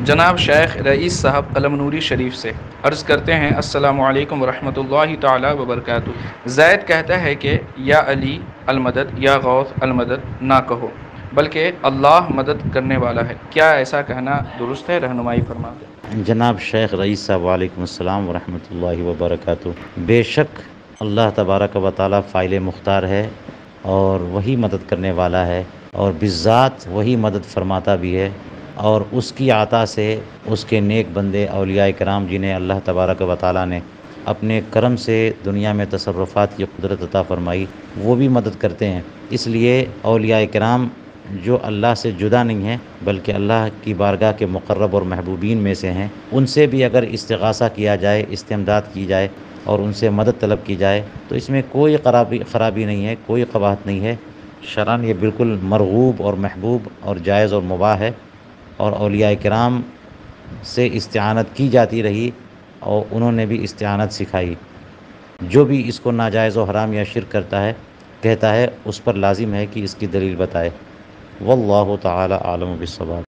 جناب شیخ رئیس صاحب قلم نوری شریف سے عرض کرتے ہیں السلام علیکم ورحمۃ اللہ تعالی وبرکاتہ۔ زید کہتا ہے کہ یا علی المدد یا غوث المدد نہ کہو بلکہ اللہ مدد کرنے والا ہے، کیا ایسا کہنا درست ہے؟ رہنمائی فرما دیں۔ جناب شیخ رئیس صاحب وعلیکم السلام ورحمۃ اللہ وبرکاتہ۔ بے شک اللہ تبارک و تعالی فاعل مختار ہے اور وہی مدد کرنے والا ہے، اور بالذات وہی مدد فرماتا بھی ہے، اور اس کی عطا سے اس کے نیک بندے اولیاء کرام جنہیں اللہ تبارک و تعالی نے اپنے کرم سے دنیا میں تصرفات کی قدرت عطا فرمائی، وہ بھی مدد کرتے ہیں۔ اس لیے اولیاء کرام جو اللہ سے جدا نہیں ہیں بلکہ اللہ کی بارگاہ کے مقرب اور محبوبین میں سے ہیں، ان سے بھی اگر استغاثہ کیا جائے، استمداد کی جائے اور ان سے مدد طلب کی جائے تو اس میں کوئی خرابی نہیں ہے، کوئی قباحت نہیں ہے۔ شرعاً یہ بالکل مرغوب اور محبوب اور جائز اور مباح ہے، اور اولیاء کرام سے استعانت کی جاتی رہی اور انہوں نے بھی استعانت سکھائی۔ جو بھی اس کو ناجائز و حرام یا شرک کرتا ہے کہتا ہے، اس پر لازم ہے کہ اس کی دلیل بتائے۔ واللہ تعالی عالم بالصواب۔